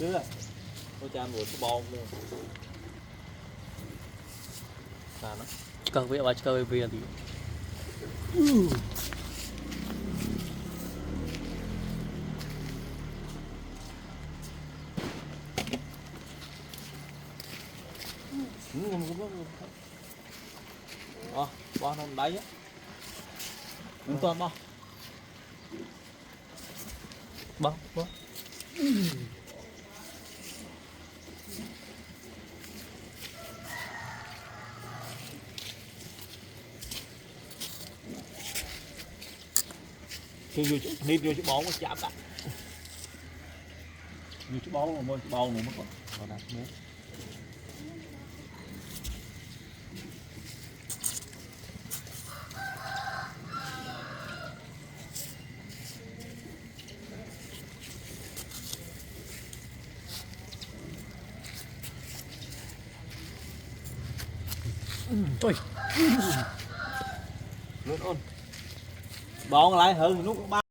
lứa tôi cha một cái bom luôn sao nó cơ với bà chơi về thì bao năm đấy á mình toàn bao bóc bóc tôi vô nít vô chỗ bóng nó chạm lại vô chỗ bóng mà bóng nó mất còn đặt nữa thôi luôn ôn bóng lại hừ lúc ba